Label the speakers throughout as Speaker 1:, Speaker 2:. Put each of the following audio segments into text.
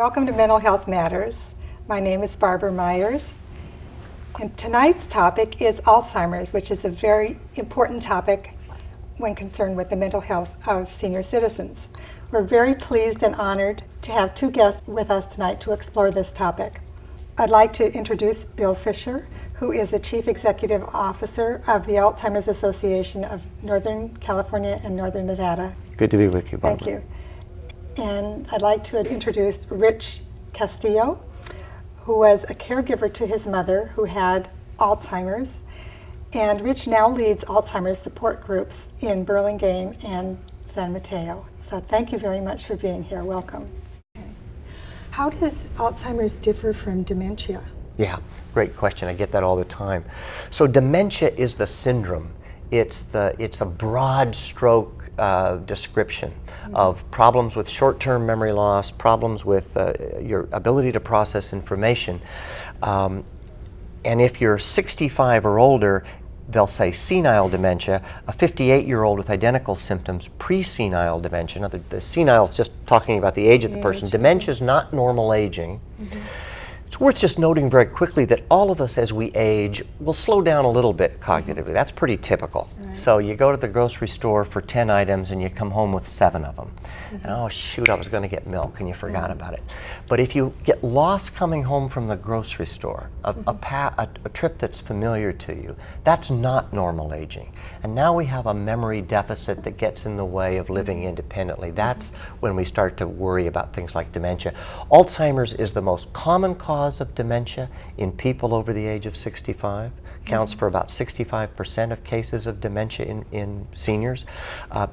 Speaker 1: Welcome to Mental Health Matters. My name is Barbara Meyers, and tonight's topic is Alzheimer's, which is a very important topic when concerned with the mental health of senior citizens. We're very pleased and honored to have two guests with us tonight to explore this topic. I'd like to introduce Bill Fisher, who is the Chief Executive Officer of the Alzheimer's Association of Northern California and Northern Nevada.
Speaker 2: Good to be with you, Barbara.
Speaker 1: Thank you. And I'd like to introduce Rich Castillo, who was a caregiver to his mother who had Alzheimer's. And Rich now leads Alzheimer's support groups in Burlingame and San Mateo. So thank you very much for being here. Welcome. How does Alzheimer's differ from dementia?
Speaker 2: Yeah, great question. I get that all the time. So dementia is the syndrome. It's a broad stroke description of problems with short-term memory loss, problems with your ability to process information. And if you're 65 or older, they'll say senile dementia. A 58-year-old with identical symptoms, pre-senile dementia. Now, the senile is just talking about the age of the person. Dementia is not normal aging. It's worth just noting very quickly that all of us as we age will slow down a little bit cognitively. That's pretty typical. So you go to the grocery store for 10 items and you come home with 7 of them. And oh shoot, I was going to get milk and you forgot about it. But if you get lost coming home from the grocery store, a trip that's familiar to you, that's not normal aging. And now we have a memory deficit that gets in the way of living independently. That's when we start to worry about things like dementia. Alzheimer's is the most common cause of dementia in people over the age of 65. Counts for about 65% of cases of dementia in seniors.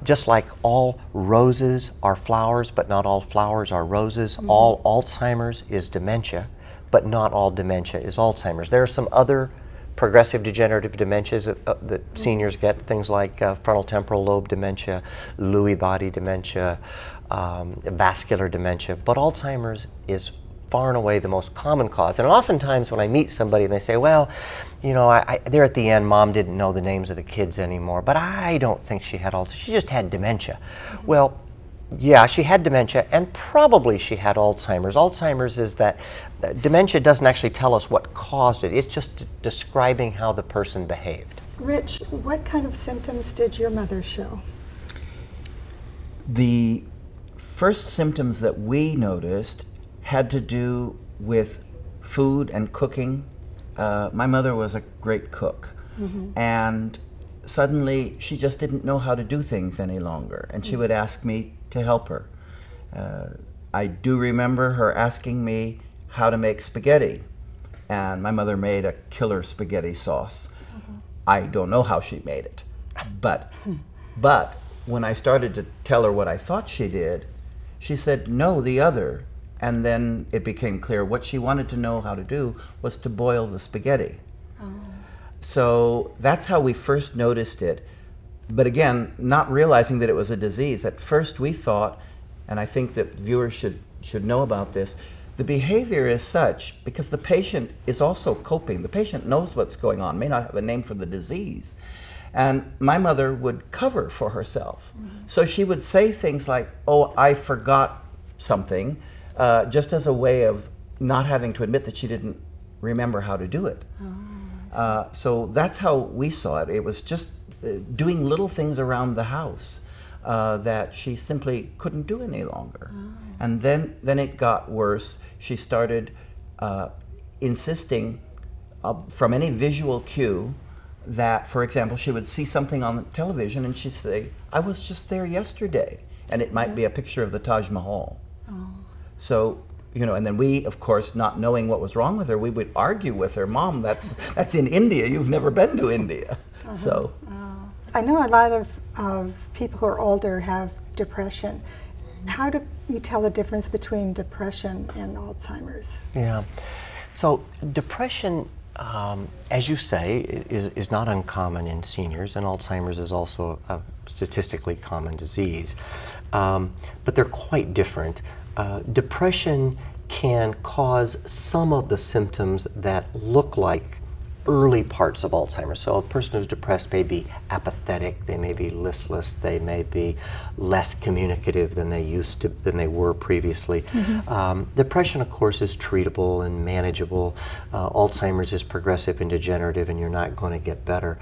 Speaker 2: Just like all roses are flowers, but not all flowers are roses, all Alzheimer's is dementia, but not all dementia is Alzheimer's. There are some other progressive degenerative dementias that seniors get, things like frontal temporal lobe dementia, Lewy body dementia, vascular dementia, but Alzheimer's is far and away the most common cause. And oftentimes when I meet somebody and they say, well, you know, there at the end, Mom didn't know the names of the kids anymore, but I don't think she had Alzheimer's, she just had dementia. Well, yeah, she had dementia and probably she had Alzheimer's. Alzheimer's is that dementia doesn't actually tell us what caused it, it's just describing how the person behaved.
Speaker 1: Rich, what kind of symptoms did your mother show?
Speaker 3: The first symptoms that we noticed had to do with food and cooking. My mother was a great cook, and suddenly she just didn't know how to do things any longer, and she would ask me to help her. I do remember her asking me how to make spaghetti, and my mother made a killer spaghetti sauce. I don't know how she made it, but when I started to tell her what I thought she did, she said, no, the other. And then it became clear what she wanted to know how to do was to boil the spaghetti. So that's how we first noticed it. But again, not realizing that it was a disease. At first we thought, and I think that viewers should know about this, the behavior is such because the patient is also coping. The patient knows what's going on, may not have a name for the disease. And my mother would cover for herself. So she would say things like, oh, I forgot something, just as a way of not having to admit that she didn't remember how to do it. So that's how we saw it. It was just doing little things around the house that she simply couldn't do any longer. And then it got worse. She started insisting from any visual cue that, for example, she would see something on the television and she'd say, I was just there yesterday. And it might be a picture of the Taj Mahal. So, you know, and then we, of course, not knowing what was wrong with her, we would argue with her, Mom, that's in India, you've never been to India. So.
Speaker 1: I know a lot of people who are older have depression. How do you tell the difference between depression and Alzheimer's?
Speaker 2: Yeah, so depression, as you say, is not uncommon in seniors, and Alzheimer's is also a statistically common disease, but they're quite different. Depression can cause some of the symptoms that look like early parts of Alzheimer's. So a person who's depressed may be apathetic, they may be listless, they may be less communicative than they were previously. Depression, of course, is treatable and manageable. Alzheimer's is progressive and degenerative, and you're not going to get better.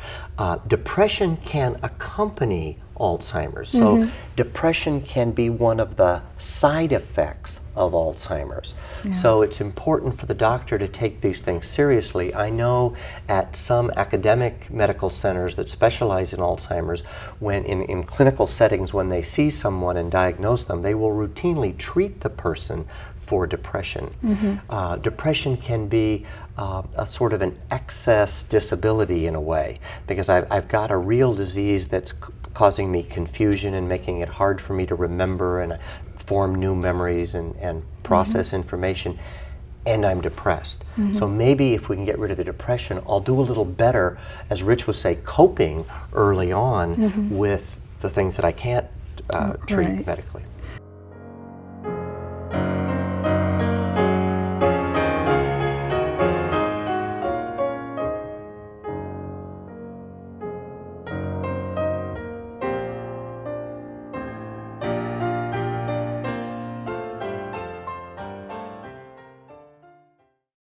Speaker 2: Depression can accompany Alzheimer's. So depression can be one of the side effects of Alzheimer's.
Speaker 1: Yeah.
Speaker 2: So it's important for the doctor to take these things seriously. I know at some academic medical centers that specialize in Alzheimer's, when in clinical settings, when they see someone and diagnose them, they will routinely treat the person for depression. Depression can be a sort of an excess disability in a way, because I've got a real disease that's causing me confusion and making it hard for me to remember and form new memories and process information, and I'm depressed. So maybe if we can get rid of the depression, I'll do a little better, as Rich would say, coping early on with the things that I can't treat medically.